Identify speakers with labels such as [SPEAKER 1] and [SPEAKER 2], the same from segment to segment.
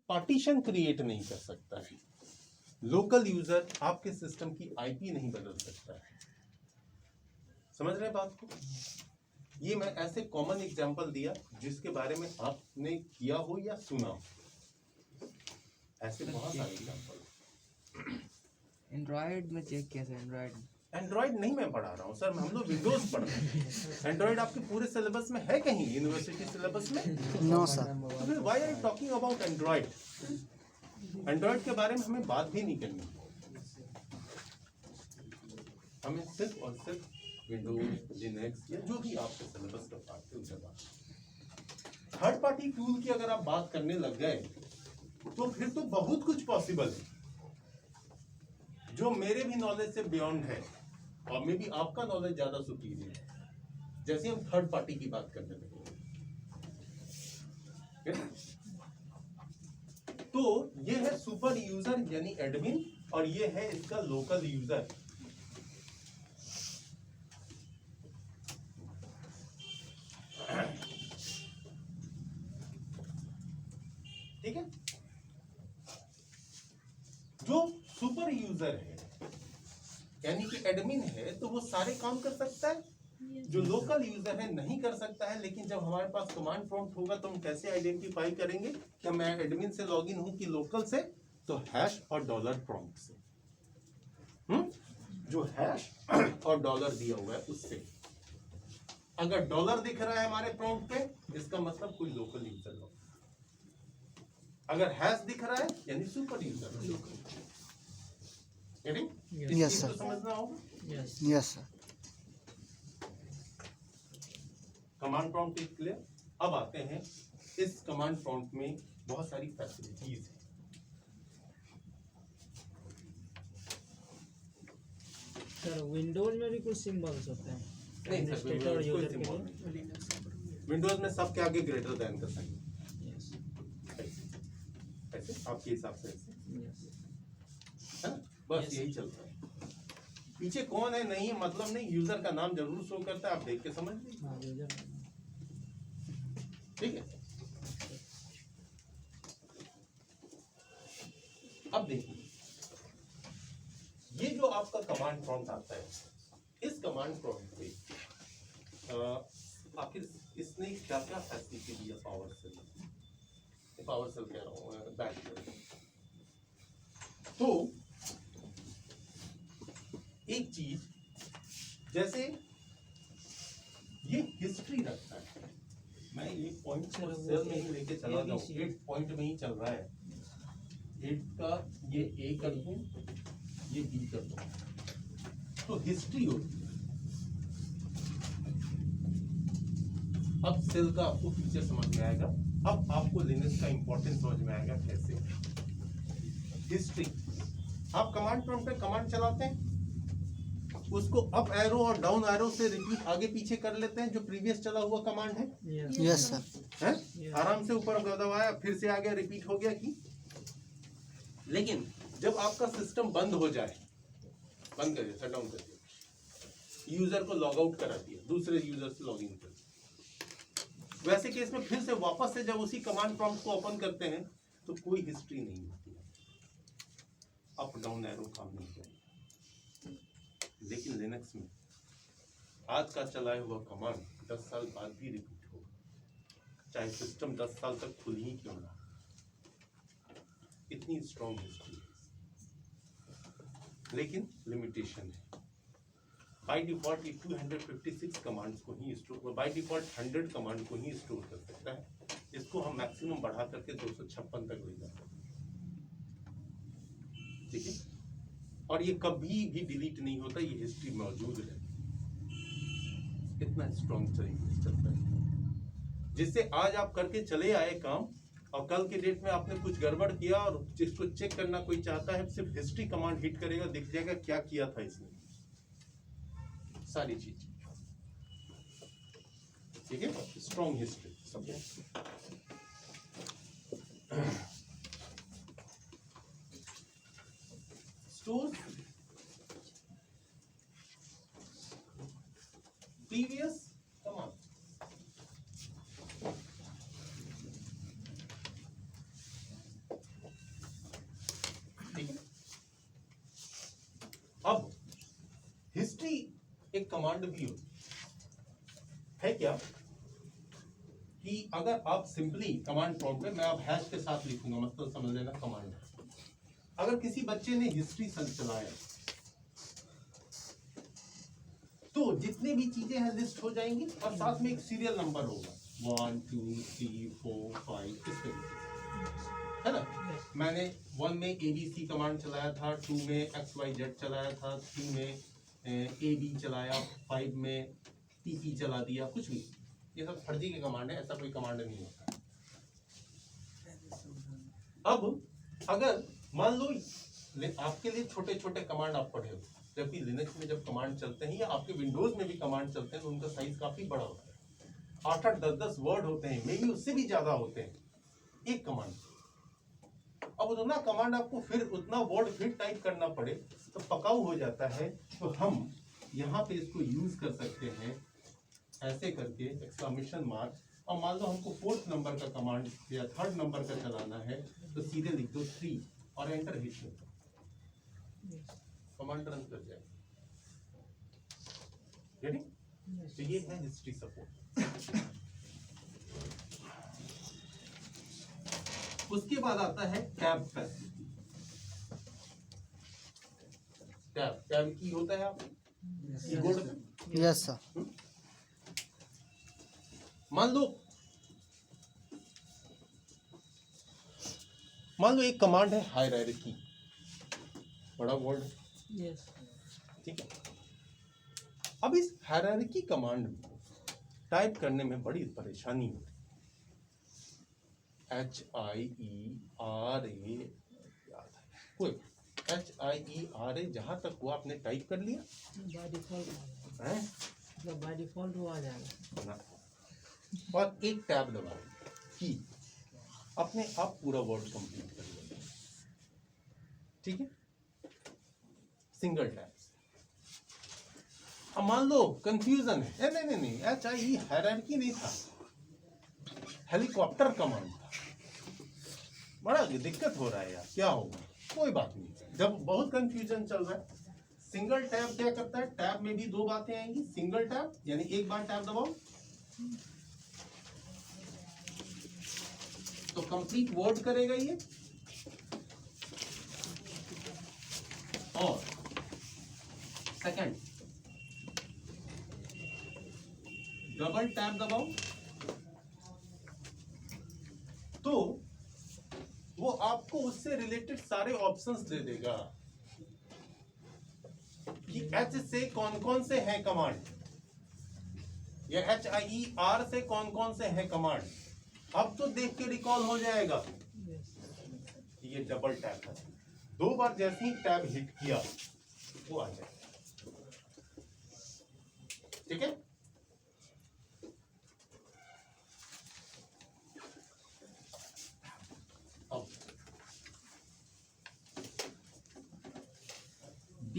[SPEAKER 1] Partition create नहीं कर सकता है। लोकल यूजर आपके सिस्टम की आईपी नहीं बदल सकता है। समझ रहे हैं बात को? ये मैं ऐसे कॉमन एग्जांपल दिया जिसके बारे में आपने किया हो या सुना हो। ऐसे बहुत सारे एग्जांपल।
[SPEAKER 2] एंड्रॉइड में चेक कैसे?
[SPEAKER 1] एंड्रॉइड नहीं मैं पढ़ा रहा हूँ सर, हम लोग विंडोज पढ़ रहे हैं। एंड्रॉइड आपके पूरे सिलेबस में है कहीं यूनिवर्सिटी सिलेबस में?
[SPEAKER 3] No sir.
[SPEAKER 1] तो फिर why are you talking about Android? Android के बारे में हमें बात भी नहीं करनी। हमें सिर्फ और सिर्फ विंडोज, लिनक्स या जो भी आपके सिलेबस का पार्ट है उससे बात। थर्ड पार्टी टूल की अगर आप बात करने लग गए तो फिर तो बहुत कुछ पॉसिबल है जो मेरे भी नॉलेज से बियॉन्ड है और मे भी आपका नॉलेज ज्यादा सुपीरियर है। जैसे हम थर्ड पार्टी की बात करने लगे तो ये है सुपर यूजर यानी एडमिन और ये है इसका लोकल यूजर। ठीक है, जो सुपर यूजर है यानी कि एडमिन है तो वो सारे काम कर सकता है, जो लोकल यूजर है नहीं कर सकता है। लेकिन जब हमारे पास कमांड प्रॉम्प्ट होगा तो हम कैसे आइडेंटिफाई करेंगे कि मैं एडमिन से लॉगिन हूं कि लोकल से? तो हैश और डॉलर प्रॉम्प्ट से। जो हैश और डॉलर दिया हुआ है उससे। अगर डॉलर दिख रहा है हमारे प्रॉम्प्ट पे इसका मतलब कोई लोकल यूजर होगा। अगर हैश दिख रहा है यानी सुपर यूजर।
[SPEAKER 3] यस
[SPEAKER 1] तो
[SPEAKER 3] सर।
[SPEAKER 1] समझना होगा।
[SPEAKER 3] Yes sir.
[SPEAKER 1] Command prompt is clear. अब आते हैं इस कमांड प्रॉम्प्ट में बहुत सारी फैसिलिटीज है।
[SPEAKER 4] सर विंडोज में भी कुछ सिंबल्स होते हैं?
[SPEAKER 1] नहीं सर,
[SPEAKER 4] एडमिनिस्ट्रेटर और
[SPEAKER 1] कोई
[SPEAKER 4] यूजर के
[SPEAKER 1] सिंबल
[SPEAKER 4] लिए?
[SPEAKER 1] नहीं। विंडोज में सबके आगे ग्रेटर देन का साइन।
[SPEAKER 4] यस
[SPEAKER 1] ऐसे आपके हिसाब से ऐसे
[SPEAKER 4] यस
[SPEAKER 1] है ना? बस
[SPEAKER 4] Yes.
[SPEAKER 1] यही चलता है। पीछे कौन है नहीं है मतलब नहीं, यूजर का नाम जरूर शो करता है, आप देख के समझ लीजिए।
[SPEAKER 4] हाँ यूजर।
[SPEAKER 1] ठीक है, अब देखिए ये जो आपका कमांड प्रॉम्प्ट आता है, इस कमांड प्रॉम्प्ट पे आखिर इसने क्या क्या फैसिलिटी दिया पावर सेल कह रहा हूँ बैक। तो एक चीज जैसे ये हिस्ट्री रखता है। मैं ये पॉइंट को सेल में ही लेके चला जाऊँ, 8 पॉइंट में ही चल रहा है। 8 का ये ए कर दूं, ये बी कर दूं, तो हिस्ट्री होती है। अब सेल का आपको फीचर समझ में आएगा। अब आपको लिनक्स का इंपॉर्टेंस समझ में आएगा कैसे। हिस्ट्री, आप कमांड प्रॉम्प्ट पे कमांड चलाते हैं, उसको अप एरो और डाउन एरो से रिपीट आगे पीछे कर लेते हैं जो प्रीवियस चला हुआ कमांड है।
[SPEAKER 3] Yes sir.
[SPEAKER 1] है आराम से ऊपर दबाया फिर से आ गया, रिपीट हो गया कि। लेकिन जब आपका सिस्टम बंद हो जाए, बंद कर दिया, शट डाउन कर दिया, यूजर को लॉग आउट करा दिया, दूसरे यूजर से लॉग इन कर दिया, वैसे केस में फिर से वापस से जब उसी कमांड प्रॉम्प्ट को ओपन करते हैं तो कोई हिस्ट्री नहीं होती है, अप डाउन एरो काम नहीं करेगा। लेकिन लिनक्स में आज का चलाया हुआ कमांड 10 साल बाद भी रिपीट होगा, चाहे सिस्टम 10 साल तक खुल ही क्यों ना। इतनी स्ट्रॉन्ग हिस्ट्री है, लेकिन लिमिटेशन है। बाय डिफॉल्ट 256 कमांड्स को ही स्टोर, बाय डिफॉल्ट 100 कमांड को ही स्टोर कर सकता है। इसको हम मैक्सिमम बढ़ा करके 256 तक ले जाते हैं। ठीक है, और ये कभी भी डिलीट नहीं होता, ये हिस्ट्री मौजूद है। इतना स्ट्रॉन्ग चलता है, जिससे आज आप करके चले आए काम और कल के डेट में आपने कुछ गड़बड़ किया और जिसको चेक करना कोई चाहता है, सिर्फ हिस्ट्री कमांड हिट करेगा, दिख जाएगा क्या किया था इसने, सारी चीज। ठीक है, स्ट्रॉन्ग हिस्ट्री सब। स्टोर प्रीवियस कमांड, अब हिस्ट्री एक कमांड भी होती है क्या, कि अगर आप सिंपली कमांड प्रॉम्प्ट में, मैं अब हैश के साथ लिखूंगा, मतलब समझ लेना कमांड है। अगर किसी बच्चे ने हिस्ट्री चलाया तो जितने भी चीजें हैं लिस्ट हो जाएंगी और साथ में एक सीरियल नंबर होगा 1 2 3 4 5 इस तरीके से, है ना। मैंने 1 में ABC कमांड चलाया था, 2 में XYZ चलाया था, 3 में AB चलाया, 5 में TP चला दिया, कुछ भी। ये सब फर्जी के कमांड है, ऐसा कोई कमांड नहीं होता। अब अगर मान लो आपके लिए छोटे छोटे कमांड आप पढ़े हो, जबकि लिनक्स में जब कमांड चलते हैं या आपके विंडोज में भी कमांड चलते हैं तो उनका साइज काफी बड़ा होता है, 8-8 10-10 वर्ड होते हैं, मे बी उससे भी ज्यादा होते हैं एक कमांड। अब उतना कमांड आपको फिर उतना वर्ड फिर टाइप करना पड़े तो पकाऊ हो जाता है। तो हम यहाँ पे इसको यूज कर सकते हैं ऐसे करके एक्सक्लेमेशन मार्क, और मान लो हमको 4th नंबर का कमांड या 3rd नंबर का चलाना है तो सीधे लिख दो 3 और एंटर हिट कर दो, कमांड रन कर जाएगा। रेडी? तो ये है हिस्ट्री सपोर्ट। उसके बाद आता है टैब फैसिलिटी। टैब की होता है आप कीबोर्ड पे।
[SPEAKER 3] Yes sir.
[SPEAKER 1] मान लो एक कमांड है हायरार्की, बड़ा वर्ड है,
[SPEAKER 4] यस,
[SPEAKER 1] ठीक है। अब इस हायरार्की कमांड में टाइप करने में बड़ी परेशानी होती है। HIERA कोई HIERA जहां तक हुआ आपने टाइप कर लिया,
[SPEAKER 4] बाय डिफॉल्ट
[SPEAKER 1] हैं?
[SPEAKER 4] मतलब बाय डिफॉल्ट वो आ जाएगा
[SPEAKER 1] ना। और एक टैब दबा की अपने आप पूरा वर्ड कंप्लीट कर लेगा, ठीक है, सिंगल टैब। अब मान लो कंफ्यूजन है, नहीं HIE हायरार्की नहीं था, हेलीकॉप्टर कमांड था, बड़ा दिक्कत हो रहा है यार, क्या होगा, कोई बात नहीं। जब बहुत कंफ्यूजन चल रहा है, सिंगल टैब क्या करता है, टैब में भी 2 बातें आएंगी। सिंगल टैब यानी एक बार टैब दबाओ तो कंप्लीट वर्ड करेगा ये, और सेकंड डबल टैब दबाओ तो वो आपको उससे रिलेटेड सारे ऑप्शंस दे देगा कि H से कौन कौन से हैं कमांड, या HIER से कौन कौन से हैं कमांड। अब तो देख के रिकॉल हो जाएगा। ये डबल टैब है, 2 बार जैसे ही टैब हिट किया वो आ जाएगा, ठीक है। अब B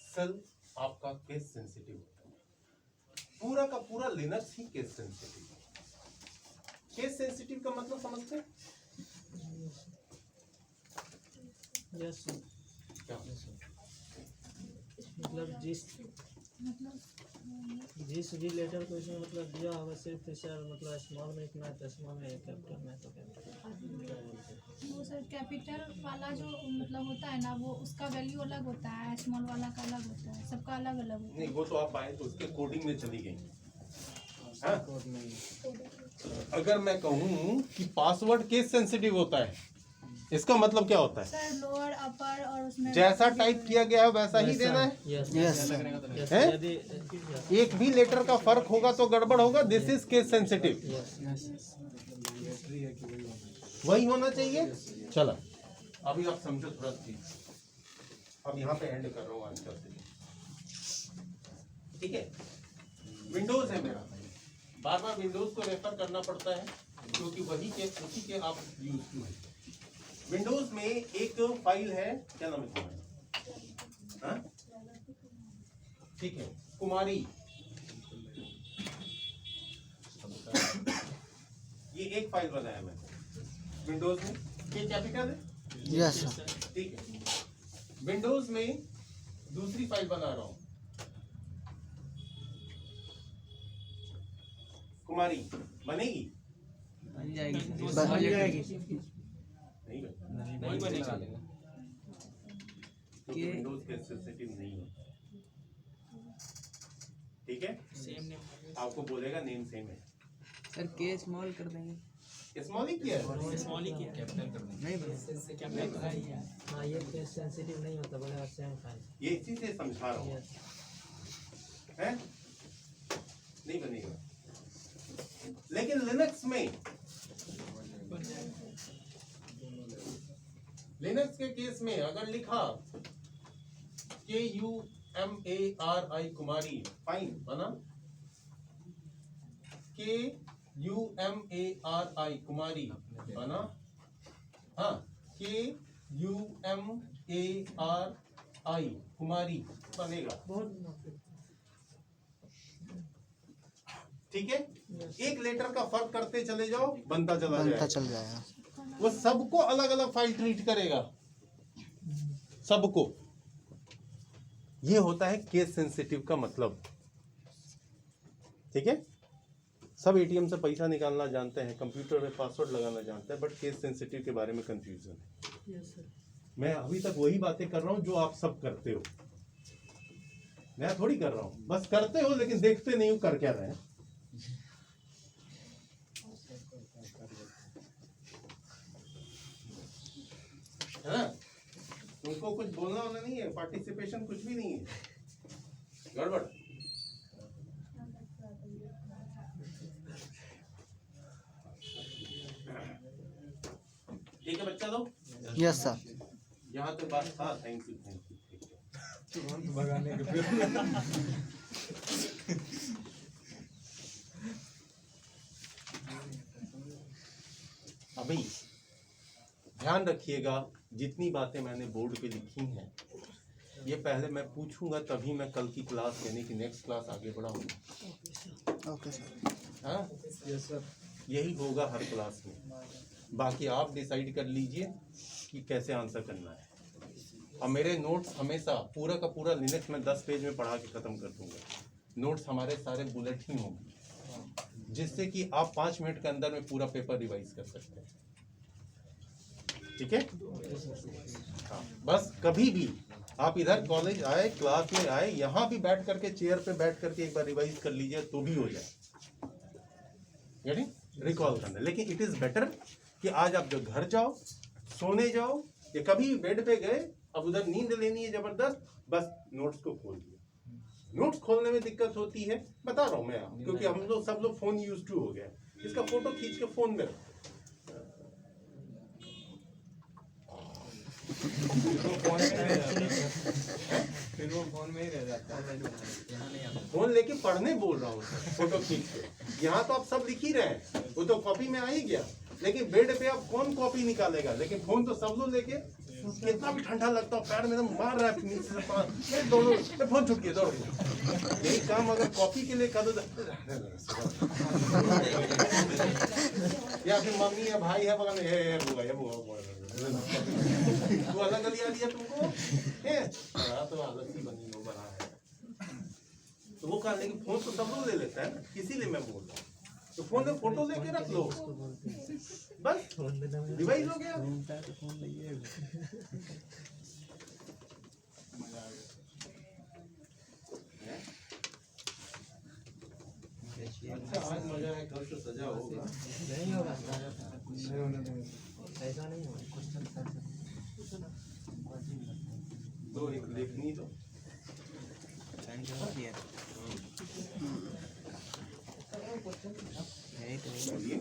[SPEAKER 1] सेल आपका केस सेंसिटिव होता है, पूरा का पूरा लिनक्स ही केस सेंसिटिव है। केस सेंसिटिव का मतलब समझते हैं
[SPEAKER 4] यस
[SPEAKER 1] क्या?
[SPEAKER 4] मतलब जिस भी लेटर को इसमें मतलब दिया होगा सिर्फ सर मतलब स्मॉल में इतना है, स्मॉल में कैपिटल में तो कैपिटल।
[SPEAKER 5] वो सर कैपिटल वाला जो मतलब होता है ना, वो उसका वैल्यू अलग होता है, स्मॉल वाला का अलग होता है, सबका अलग अलग होता है।
[SPEAKER 1] नहीं, वो तो आप आए तो उसके कोडिंग में चली गई। हाँ? अगर मैं कहूँ कि पासवर्ड केस सेंसिटिव होता है, इसका मतलब क्या होता है?
[SPEAKER 5] सर लोअर अपर और उसमें
[SPEAKER 1] जैसा टाइप किया गया है वैसा ही देना है।
[SPEAKER 4] यस
[SPEAKER 3] यस
[SPEAKER 1] है?
[SPEAKER 4] यदि
[SPEAKER 1] एक भी लेटर का फर्क होगा तो गड़बड़ होगा। दिस इज केस सेंसिटिव, वही होना चाहिए। चला, अभी आप समझो थोड़ा चीज। अब यहाँ पे एंड कर रहा हूँ आज का, ठीक है। विंडोज है मेरा, बार बार विंडोज को रेफर करना पड़ता है क्योंकि वही के उसी के आप यूज टू है। विंडोज में एक फाइल है, क्या नाम है तुम्हारा? हाँ? ठीक है, कुमारी ये एक फाइल बनाया मैंने विंडोज में, ये कैपिटल है,
[SPEAKER 3] यस सर।
[SPEAKER 1] ठीक है। विंडोज में दूसरी फाइल बना रहा हूं, कुमारी बनेगी
[SPEAKER 2] बन जाएगी सर।
[SPEAKER 3] बन
[SPEAKER 2] जाएगी
[SPEAKER 1] नहीं
[SPEAKER 2] नहीं बनेगा।
[SPEAKER 1] क्योंकि विंडोज के सेंसिटिव नहीं है, ठीक है। आपको बोलेगा नेम सेम है,
[SPEAKER 2] सर के स्मॉल कर देंगे।
[SPEAKER 1] स्मॉल ही किया है,
[SPEAKER 2] नहीं बनेगा।
[SPEAKER 4] हाँ ये केस सेंसिटिव नहीं होता, बोले सेम फाइल।
[SPEAKER 1] ये इसी से समझा रहा हूँ, है नहीं बनेगा। लेकिन लिनक्स के केस में अगर लिखा KUMARI कुमारी, फाइन बना। KUMARI कुमारी बना, हाँ KUMARI कुमारी बनेगा, ठीक है। एक लेटर का फर्क करते चले जाओ, बनता चला
[SPEAKER 3] बनता
[SPEAKER 1] जाएगा।
[SPEAKER 3] चल जाएगा।
[SPEAKER 1] वो सबको अलग अलग फाइल ट्रीट करेगा, सबको। ये होता है केस सेंसिटिव का मतलब, ठीक है। सब एटीएम से पैसा निकालना जानते हैं, कंप्यूटर में पासवर्ड लगाना जानते हैं, बट केस सेंसिटिव के बारे में कंफ्यूजन है। मैं अभी तक वही बातें कर रहा हूँ जो आप सब करते हो, मैं थोड़ी कर रहा हूँ, बस करते हो लेकिन देखते नहीं हो कर क्या रहे हैं। है ना, उनको कुछ बोलना होना नहीं है, पार्टिसिपेशन कुछ भी नहीं है, गड़बड़। ठीक है बच्चा लोग,
[SPEAKER 3] यस सर।
[SPEAKER 1] यहाँ तक बात था। Thank you. अभी ध्यान रखिएगा, जितनी बातें मैंने बोर्ड पे लिखी हैं ये पहले मैं पूछूंगा, तभी मैं कल की क्लास यानी कि नेक्स्ट क्लास आगे बढ़ाऊंगा।
[SPEAKER 3] Okay sir.
[SPEAKER 1] हाँ यस सर, यही होगा हर क्लास में। बाकी आप डिसाइड कर लीजिए कि कैसे आंसर करना है। और मेरे नोट्स हमेशा पूरा का पूरा लिनक्स में 10 पेज में पढ़ा के ख़त्म कर दूंगा। नोट्स हमारे सारे बुलेट ही होंगे, जिससे कि आप 5 मिनट के अंदर में पूरा पेपर रिवाइज कर सकते हैं, ठीक है। हाँ, बस कभी भी आप इधर कॉलेज आए, क्लास में आए, यहाँ भी बैठ करके चेयर पे बैठ करके एक बार रिवाइज कर लीजिए तो भी हो जाए, यानी रिकॉल करना। लेकिन इट इज़ बेटर कि आज आप जो घर जाओ, सोने जाओ, या कभी बेड पे गए, अब उधर नींद लेनी है जबरदस्त, बस नोट्स को खोल दिया। नोट्स खोलने में दिक्कत होती है, बता रहा हूँ मैं, क्योंकि हम लोग सब लोग फोन यूज टू हो गया। इसका फोटो खींच के फोन में रखो,
[SPEAKER 2] फिर वो फोन में ही रह जाता है।
[SPEAKER 1] फोन लेके पढ़ने बोल रहा हूँ, फोटो खींच के। यहाँ तो आप सब लिख ही रहे हैं, वो तो कॉपी में आ ही गया, लेकिन बेड पे आप कौन कॉपी निकालेगा, लेकिन फोन तो सब लोग लेके। कितना भी ठंडा लगता है, पैर में एकदम मार रहा है नीचे से दौड़ो, फोन छूट के दौड़। यही काम अगर कॉपी के लिए कर दो, या फिर मम्मी या भाई है बगल में, तू अलग लिया दिया तुमको, तो आलस ही बनी हो बना है, तो वो कर। लेकिन फोन तो सब लोग ले लेता है ना, इसीलिए मैं बोल रहा हूँ। तो फोन में फोटो लेके रख लो, बस डिवाइस हो गया। अच्छा, आज मजा है, कल तो सजा होगा।
[SPEAKER 4] नहीं होगा, ऐसा नहीं होगा।
[SPEAKER 1] तो एक लेखनी दो,
[SPEAKER 2] वीडियो